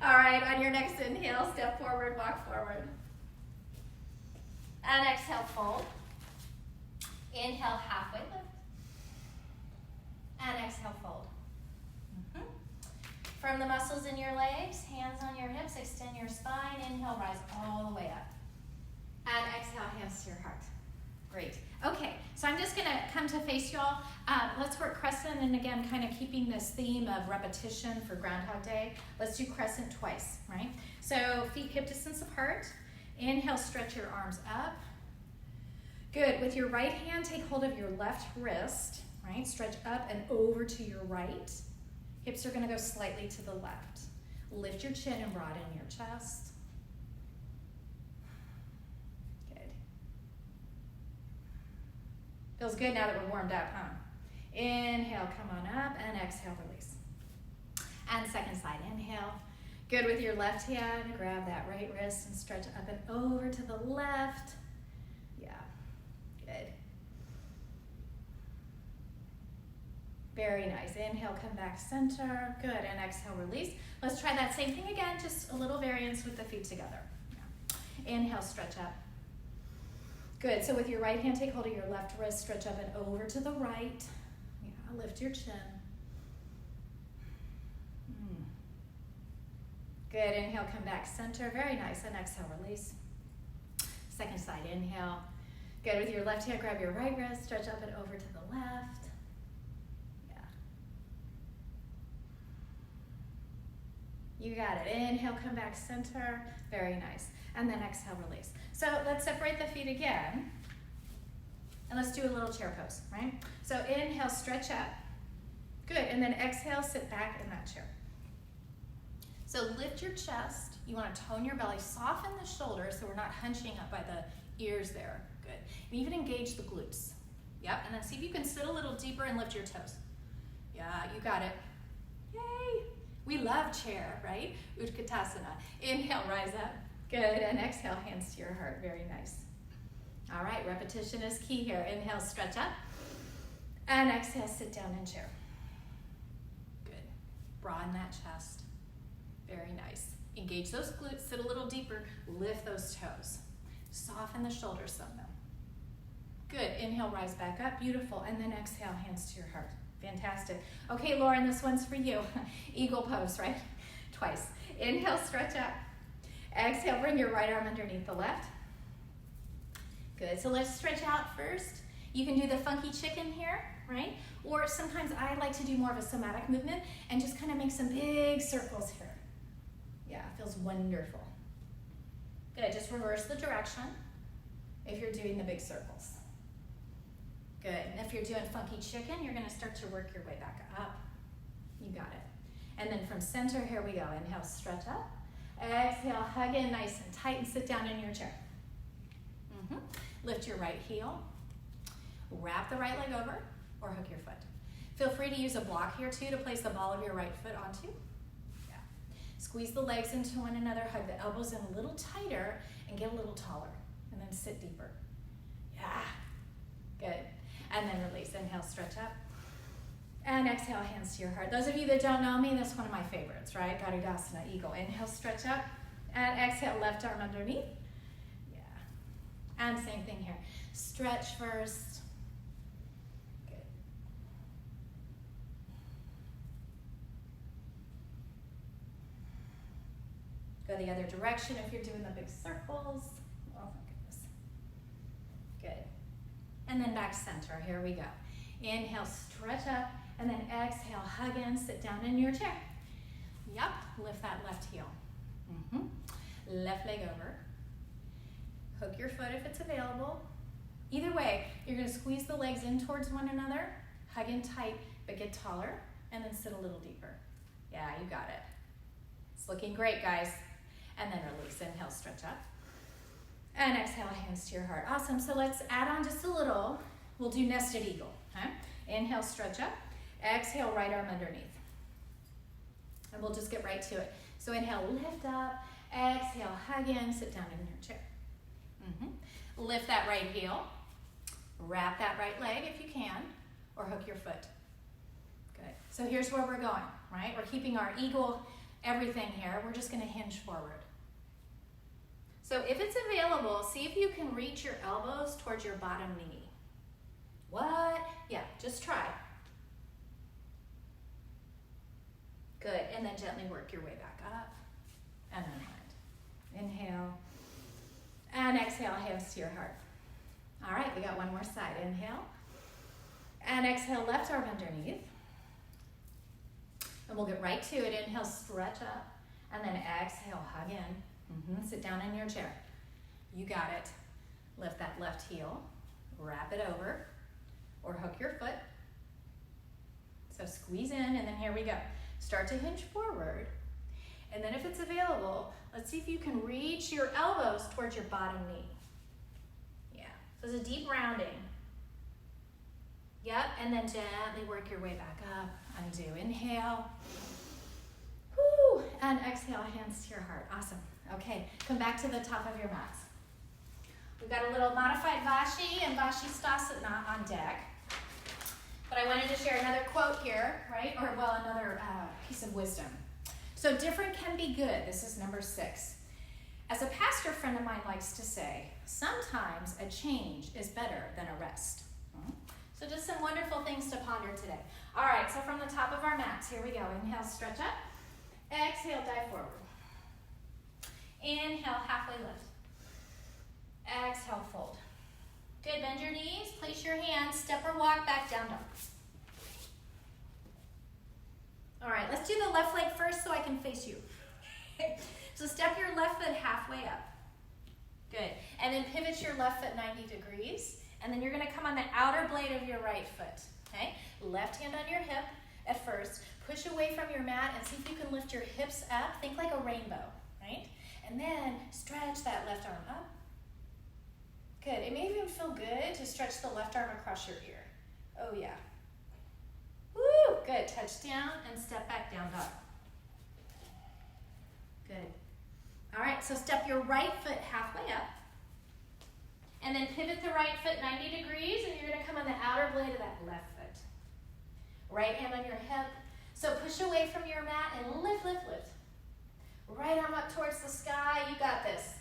All right, on your next inhale, step forward, walk forward. And exhale, fold. Inhale, halfway lift. And exhale, fold. From the muscles in your legs, hands on your hips, extend your spine. Inhale, rise all the way up. And exhale, hands to your heart. Great. Okay, so I'm just gonna come to face y'all. Let's work crescent, and again, kind of keeping this theme of repetition for Groundhog Day. Let's do crescent twice, right? So feet hip distance apart. Inhale, stretch your arms up. Good. With your right hand, take hold of your left wrist, right? Stretch up and over to your right. Hips are gonna go slightly to the left. Lift your chin and broaden your chest. Feels good now that we're warmed up, huh? Inhale, come on up, and exhale, release. And second side, inhale. Good, with your left hand, grab that right wrist and stretch up and over to the left. Yeah, good. Very nice. Inhale, come back center. Good, and exhale, release. Let's try that same thing again, just a little variance with the feet together. Yeah. Inhale, stretch up. Good, so with your right hand, take hold of your left wrist, stretch up and over to the right. Yeah, lift your chin. Good, inhale, come back center. Very nice, and exhale, release. Second side, inhale. Good, with your left hand, grab your right wrist, stretch up and over to the left. Yeah. You got it. Inhale, come back center. Very nice. And then exhale, release. So let's separate the feet again. And let's do a little chair pose, right? So inhale, stretch up. Good, and then exhale, sit back in that chair. So lift your chest. You want to tone your belly, soften the shoulders so we're not hunching up by the ears there. Good. And even engage the glutes. Yep, and then see if you can sit a little deeper and lift your toes. Yeah, you got it. Yay! We love chair, right? Utkatasana. Inhale, rise up. Good, and exhale, hands to your heart. Very nice. All right, repetition is key here. Inhale, stretch up. And exhale, sit down in chair. Good. Broaden that chest. Very nice. Engage those glutes, sit a little deeper, lift those toes. Soften the shoulders some though. Good, inhale, rise back up, beautiful. And then exhale, hands to your heart. Fantastic. Okay, Lauren, this one's for you. Eagle pose, right? Twice. Inhale, stretch up. Exhale, bring your right arm underneath the left. Good, so let's stretch out first. You can do the funky chicken here, right? Or sometimes I like to do more of a somatic movement and just kind of make some big circles here. Yeah, it feels wonderful. Good, just reverse the direction if you're doing the big circles. Good, and if you're doing funky chicken, you're gonna start to work your way back up. You got it. And then from center, here we go. Inhale, stretch up. Exhale, hug in nice and tight and sit down in your chair. Lift your right heel. Wrap the right leg over or hook your foot. Feel free to use a block here too to place the ball of your right foot onto. Yeah. Squeeze the legs into one another, hug the elbows in a little tighter and get a little taller. And then sit deeper. Yeah. Good. And then release. Inhale, stretch up. And exhale, hands to your heart. Those of you that don't know me, that's one of my favorites, right? Garudasana, eagle. Inhale, stretch up. And exhale, left arm underneath. Yeah. And same thing here. Stretch first. Good. Go the other direction if you're doing the big circles. Oh my goodness. Good. And then back center. Here we go. Inhale, stretch up. And then exhale, hug in, sit down in your chair. Yep, lift that left heel. Left leg over. Hook your foot if it's available. Either way, you're gonna squeeze the legs in towards one another, Hug in tight, but get taller, and then sit a little deeper. Yeah, you got it. It's looking great, guys. And then release. Inhale, stretch up. And exhale, hands to your heart. Awesome. So let's add on just a little. We'll do nested eagle. Okay? Inhale, stretch up. Exhale, right arm underneath. And we'll just get right to it. So inhale, lift up. Exhale, hug in. Sit down in your chair. Lift that right heel. Wrap that right leg if you can, or hook your foot. Good. So here's where we're going, right? We're keeping our eagle, everything here. We're just going to hinge forward. So if it's available, see if you can reach your elbows towards your bottom knee. What? Yeah, just try. Good. And then gently work your way back up and unwind. Inhale. And exhale, hands to your heart. All right, we got one more side. Inhale. And exhale, left arm underneath. And we'll get right to it. Inhale, stretch up. And then exhale, hug in. Sit down in your chair. You got it. Lift that left heel. Wrap it over. Or hook your foot. So squeeze in, and then here we go. Start to hinge forward. And then if it's available, let's see if you can reach your elbows towards your bottom knee. Yeah, so it's a deep rounding. Yep, and then gently work your way back up. Undo, inhale. Woo, and exhale, hands to your heart. Awesome. Okay, come back to the top of your mats. We've got a little modified Vashi and Vashi Stasana on deck. But I wanted to share another quote here, right? Or, well, another piece of wisdom. So different can be good. This is number 6. As a pastor friend of mine likes to say, sometimes a change is better than a rest. So just some wonderful things to ponder today. All right, so from the top of our mats, here we go. Inhale, stretch up. Exhale, dive forward. Inhale, halfway lift. Exhale, fold. Good, bend your knees, place your hands, step or walk back, down dog. All right, let's do the left leg first so I can face you. So step your left foot halfway up. Good, and then pivot your left foot 90 degrees, and then you're gonna come on the outer blade of your right foot, okay? Left hand on your hip at first, push away from your mat and see if you can lift your hips up, think like a rainbow, right? And then stretch that left arm up. Good, it may even feel good to stretch the left arm across your ear. Oh yeah. Woo, good, touch down and step back, down dog. Good. All right, so step your right foot halfway up. And then pivot the right foot 90 degrees, and you're gonna come on the outer blade of that left foot. Right hand on your hip. So push away from your mat and lift, lift, lift. Right arm up towards the sky, you got this.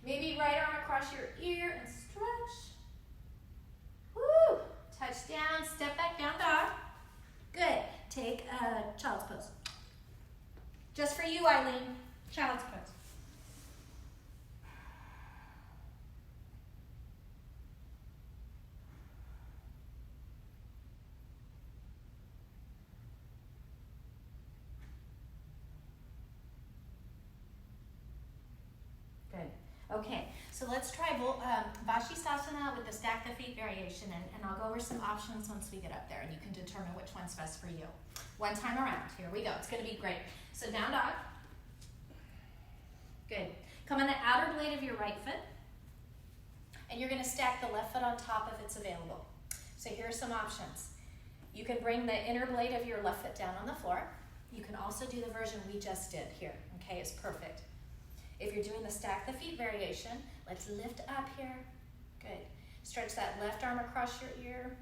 Maybe right arm across your ear and stretch. Woo! Touch down, step back, down dog. Good. Take a child's pose. Just for you, Eileen. Child's pose. Good. Okay, so let's try Vashisthasana with the stack the feet variation, and I'll go over some options once we get up there, and you can determine which one's best for you. One time around. Here we go. It's going to be great. So down dog. Good. Come on the outer blade of your right foot, and you're going to stack the left foot on top if it's available. So here are some options. You can bring the inner blade of your left foot down on the floor. You can also do the version we just did here. Okay, it's perfect. If you're doing the stack the feet variation, let's lift up here. Good. Stretch that left arm across your ear.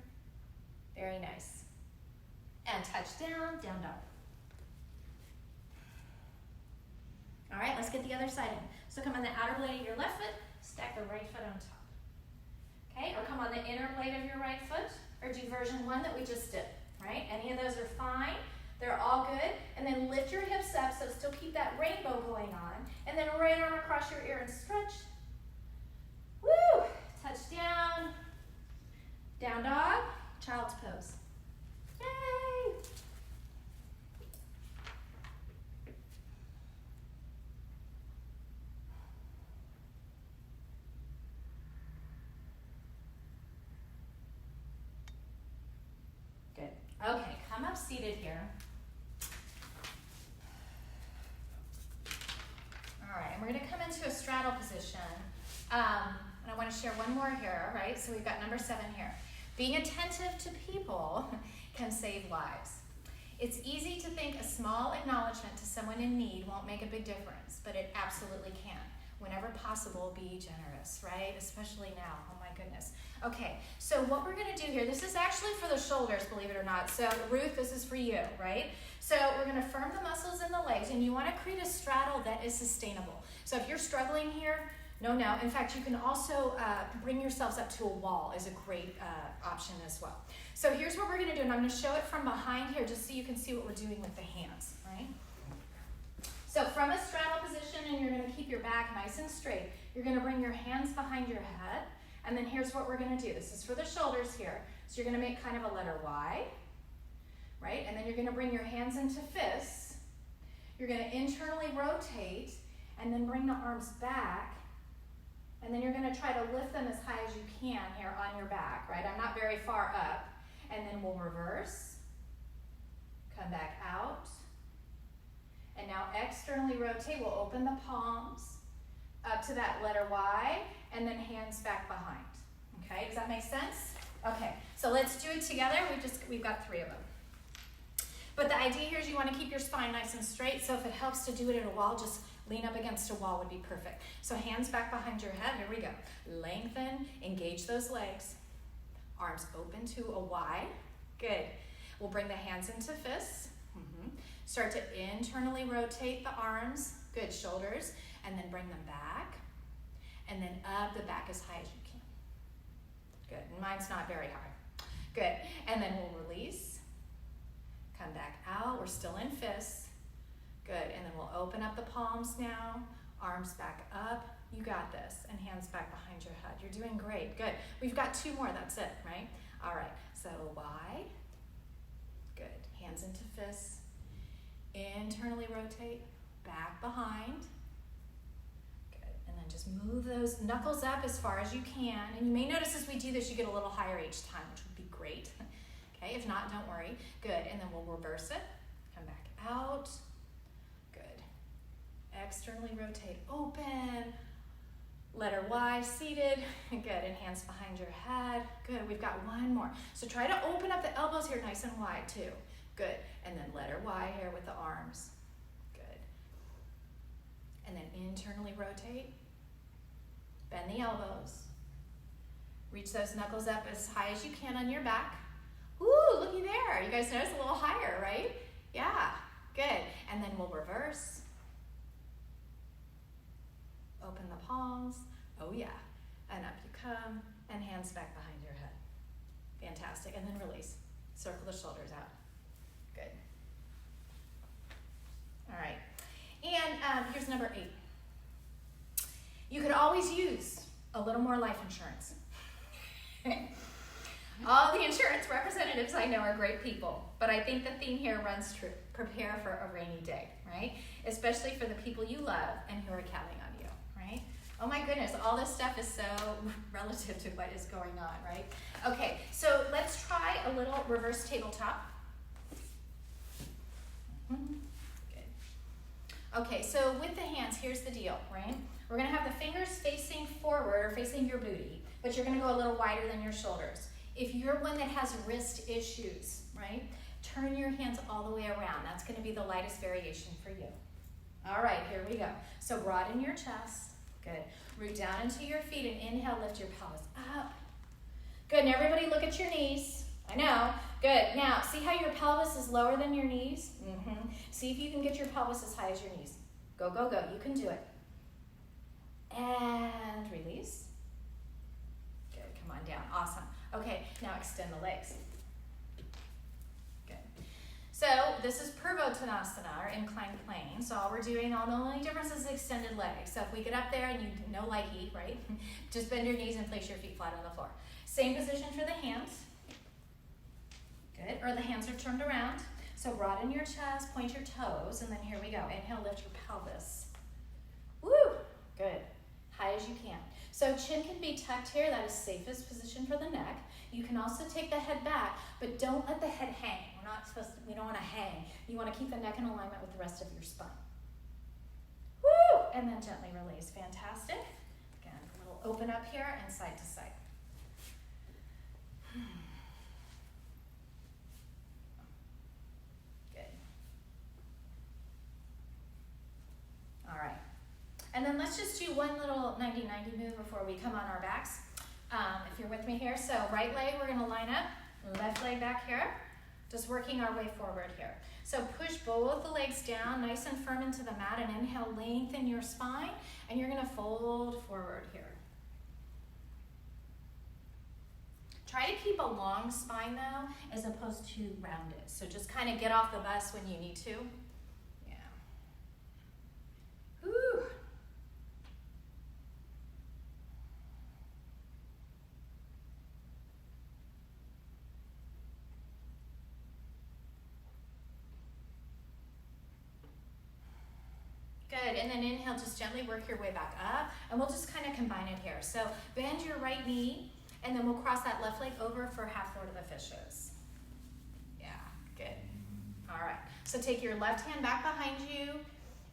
Very nice. And touch down, down dog. All right, let's get the other side in. So come on the outer blade of your left foot, stack the right foot on top. Okay, or come on the inner blade of your right foot, or do version 1 that we just did, right? Any of those are fine. They're all good. And then lift your hips up, so still keep that rainbow going on. And then right arm across your ear and stretch. Woo! Touch down. Down dog. Child's pose. Yay! come up seated here. All right, and we're gonna come into a straddle position. And I wanna share one more here, right? So we've got number 7 here. Being attentive to people can save lives. It's easy to think a small acknowledgement to someone in need won't make a big difference, but it absolutely can. Whenever possible, be generous, right? Especially now, oh my goodness. Okay, so what we're gonna do here, this is actually for the shoulders, believe it or not. So Ruth, this is for you, right? So we're gonna firm the muscles in the legs, and you wanna create a straddle that is sustainable. So if you're struggling here, no. In fact, you can also bring yourselves up to a wall is a great option as well. So here's what we're gonna do, and I'm gonna show it from behind here just so you can see what we're doing with the hands, right? So from a straddle position, and you're gonna keep your back nice and straight, you're gonna bring your hands behind your head, and then here's what we're gonna do. This is for the shoulders here. So you're gonna make kind of a letter Y, right? And then you're gonna bring your hands into fists. You're gonna internally rotate, and then bring the arms back, and then you're gonna try to lift them as high as you can here on your back, right? I'm not very far up. And then we'll reverse, come back out, and now externally rotate. We'll open the palms up to that letter Y, and then hands back behind. Okay, does that make sense? Okay, so let's do it together. We've got 3 of them. But the idea here is you want to keep your spine nice and straight, so if it helps to do it at a wall, just lean up against a wall would be perfect. So hands back behind your head, here we go. Lengthen, engage those legs. Arms open to a Y, good. We'll bring the hands into fists. Start to internally rotate the arms, good, shoulders, and then bring them back, and then up the back as high as you can. Good, and mine's not very high. Good, and then we'll release, come back out, we're still in fists. Good, and then we'll open up the palms now, arms back up. You got this, and hands back behind your head. You're doing great, good. We've got 2 more, that's it, right? All right, so Y, good. Hands into fists, internally rotate, back behind. Good, and then just move those knuckles up as far as you can. And you may notice as we do this, you get a little higher each time, which would be great. Okay, if not, don't worry. Good, and then we'll reverse it, come back out. Good, externally rotate, open. Letter Y, seated, good, and hands behind your head, good. We've got 1 more. So try to open up the elbows here nice and wide too, good. And then letter Y here with the arms, good. And then internally rotate, bend the elbows, reach those knuckles up as high as you can on your back. Ooh, looky there, you guys notice a little higher, right? Yeah, good. And then we'll reverse. Open the palms, oh yeah, and up you come, and hands back behind your head. Fantastic, and then release. Circle the shoulders out. Good. All right, and here's number 8. You could always use a little more life insurance. All the insurance representatives I know are great people, but I think the theme here runs true. Prepare for a rainy day, right? Especially for the people you love and who are counting on you. Right? Oh my goodness, all this stuff is so relative to what is going on, right? Okay, so let's try a little reverse tabletop. Good. Okay, so with the hands, here's the deal, right? We're gonna have the fingers facing forward or facing your booty, but you're gonna go a little wider than your shoulders. If you're one that has wrist issues, right? Turn your hands all the way around. That's gonna be the lightest variation for you. All right, here we go. So broaden your chest. Good. Root down into your feet and inhale, lift your pelvis up. Good, and everybody look at your knees. I know. Good. Now, see how your pelvis is lower than your knees? See if you can get your pelvis as high as your knees. Go, go, go. You can do it. And release. Good, come on down. Awesome. Okay, now extend the legs. So this is Purvottanasana, or inclined plane. So all we're doing, all the only difference is extended legs. So if we get up there and you know like heat, right? Just bend your knees and place your feet flat on the floor. Same position for the hands. Good, or the hands are turned around. So broaden your chest, point your toes, and then here we go. Inhale, lift your pelvis. Woo, good, high as you can. So chin can be tucked here, that is safest position for the neck. You can also take the head back, but don't let the head hang, You're not supposed to, we don't want to hang. You want to keep the neck in alignment with the rest of your spine. Woo! And then gently release. Fantastic. Again, a little open up here and side to side. Good. All right. And then let's just do one little 90-90 move before we come on our backs. If you're with me here. So right leg, we're going to line up. Left leg back here. Just working our way forward here. So push both the legs down nice and firm into the mat and inhale, lengthen your spine, and you're going to fold forward here. Try to keep a long spine though, as opposed to rounded. So just kind of get off the bus when you need to. Yeah. Whew. Good, and then inhale, just gently work your way back up, and we'll just kind of combine it here. So bend your right knee, and then we'll cross that left leg over for half Lord of the Fishes. Yeah, good. All right, so take your left hand back behind you,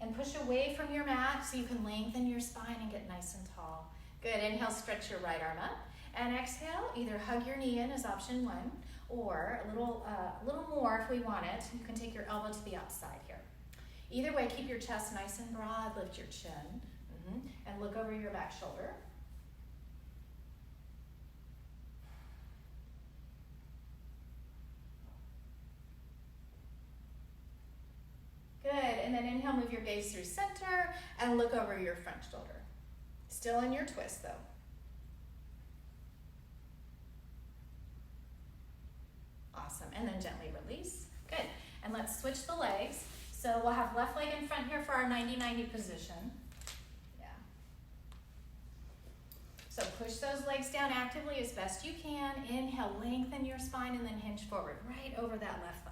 and push away from your mat so you can lengthen your spine and get nice and tall. Good, inhale, stretch your right arm up, and exhale, either hug your knee in as option one, or a little more if we want it. You can take your elbow to the outside here. Either way, keep your chest nice and broad, lift your chin, and look over your back shoulder. Good, and then inhale, move your gaze through center, and look over your front shoulder. Still in your twist, though. Awesome, and then gently release. Good, and let's switch the legs. So we'll have left leg in front here for our 90-90 position. Yeah. So push those legs down actively as best you can. Inhale, lengthen your spine, and then hinge forward right over that left thigh.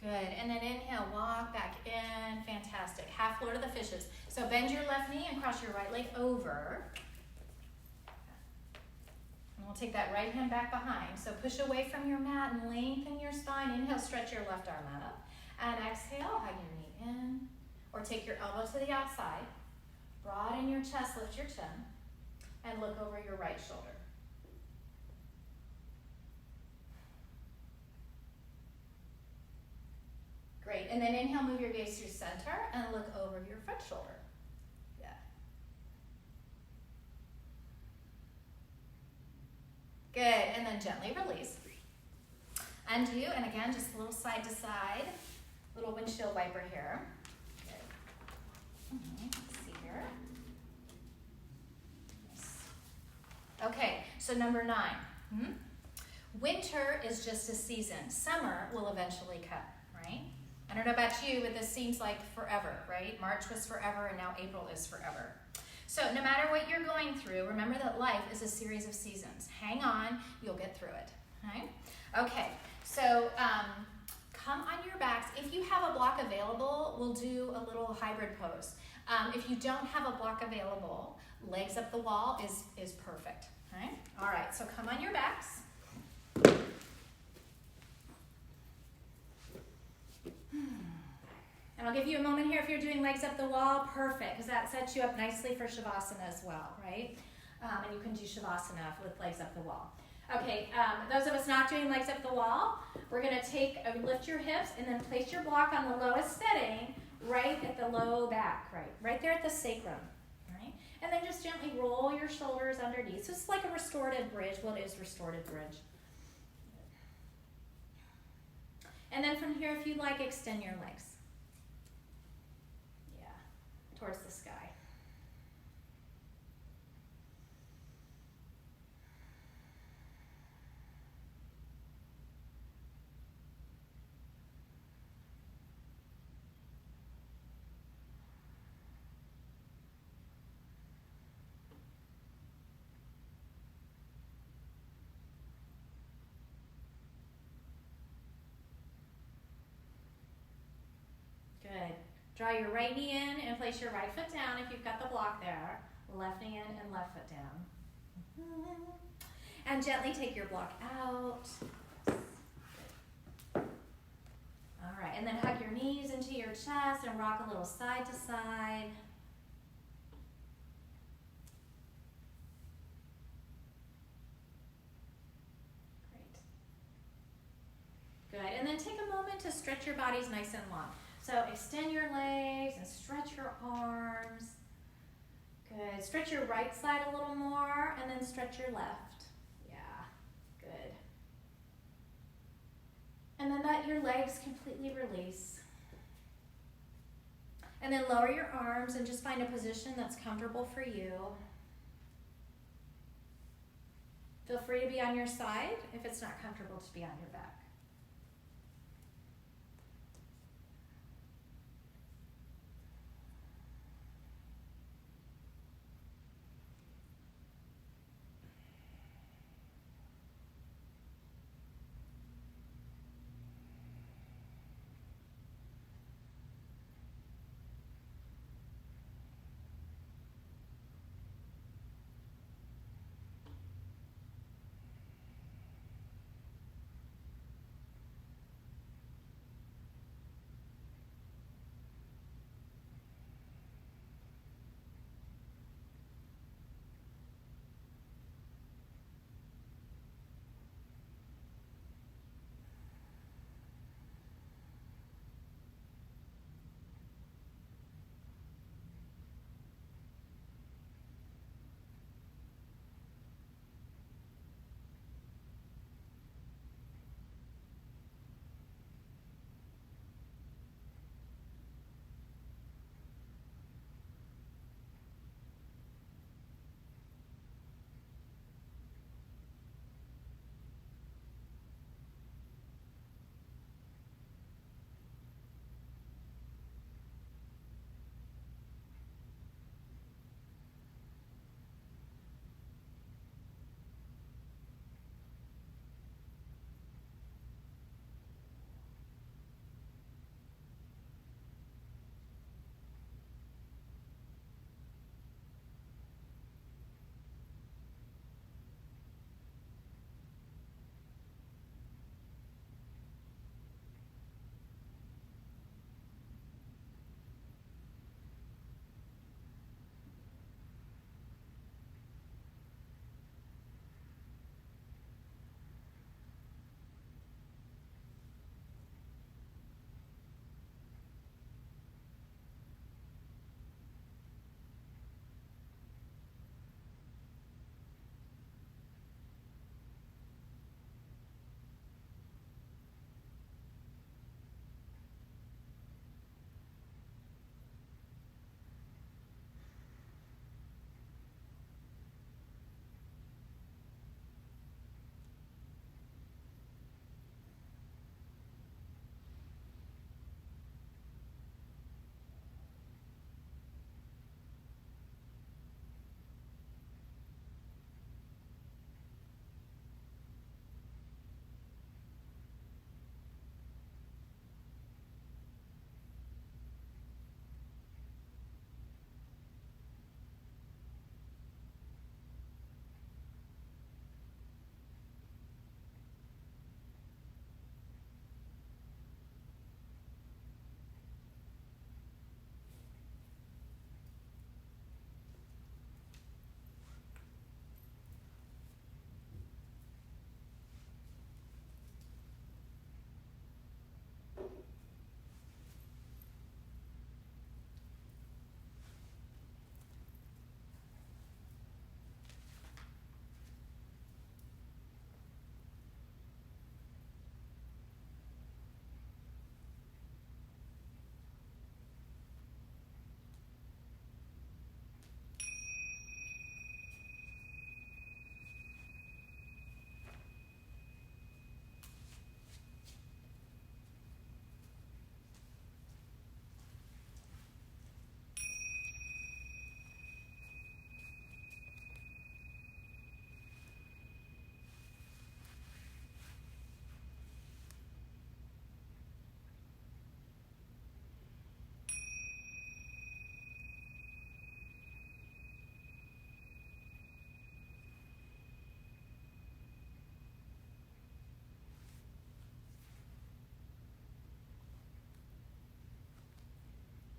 Good, and then inhale, walk back in, fantastic. Half Lord of the Fishes. So bend your left knee and cross your right leg over. And we'll take that right hand back behind. So push away from your mat and lengthen your spine. Inhale, stretch your left arm up. And exhale, hug your knee in. Or take your elbow to the outside. Broaden your chest, lift your chin. And look over your right shoulder. Great, and then inhale, move your gaze through center and look over your front shoulder. Yeah. Good, and then gently release. Undo, and again, just a little side to side, little windshield wiper here. Good. Let's see here. Nice. Okay, so number 9. Winter is just a season. Summer will eventually come, right? I don't know about you, but this seems like forever, right? March was forever, and now April is forever. So no matter what you're going through, remember that life is a series of seasons. Hang on, you'll get through it, right? Okay, so come on your backs. If you have a block available, we'll do a little hybrid pose. If you don't have a block available, legs up the wall is perfect, right? All right, so come on your backs. And I'll give you a moment here if you're doing legs up the wall, perfect, because that sets you up nicely for Shavasana as well, right? And you can do Shavasana with legs up the wall. Okay, those of us not doing legs up the wall, we're going to lift your hips and then place your block on the lowest setting, right at the low back, right there at the sacrum, right? And then just gently roll your shoulders underneath. So it's like a restorative bridge. Well, it is restorative bridge. And then from here, if you'd like, extend your legs. Towards the sky. Draw your right knee in and place your right foot down if you've got the block there. Left knee in and left foot down. And gently take your block out. All right, and then hug your knees into your chest and rock a little side to side. Great. Good, and then take a moment to stretch your bodies nice and long. So extend your legs and stretch your arms. Good. Stretch your right side a little more and then stretch your left. Yeah, good. And then let your legs completely release. And then lower your arms and just find a position that's comfortable for you. Feel free to be on your side if it's not comfortable to be on your back.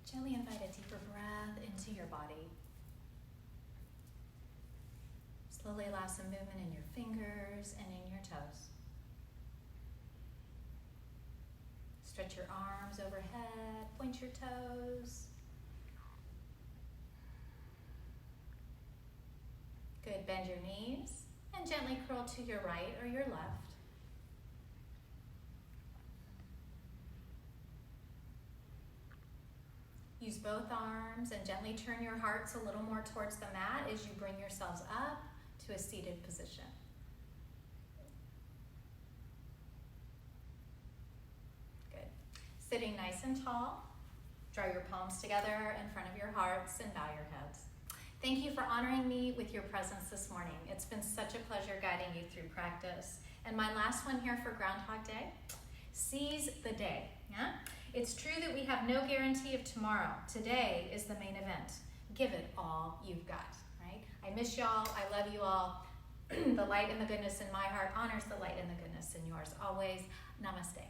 Gently invite a deeper breath into your body. Slowly allow some movement in your fingers and in your toes. Stretch your arms overhead, point your toes. Good, bend your knees and gently curl to your right or your left. Use both arms and gently turn your hearts a little more towards the mat as you bring yourselves up to a seated position. Good. Sitting nice and tall, draw your palms together in front of your hearts and bow your heads. Thank you for honoring me with your presence this morning. It's been such a pleasure guiding you through practice. And my last one here for Groundhog Day, seize the day. Yeah? It's true that we have no guarantee of tomorrow. Today is the main event. Give it all you've got, right? I miss y'all. I love you all. The light and the goodness in my heart honors the light and the goodness in yours. Always, namaste.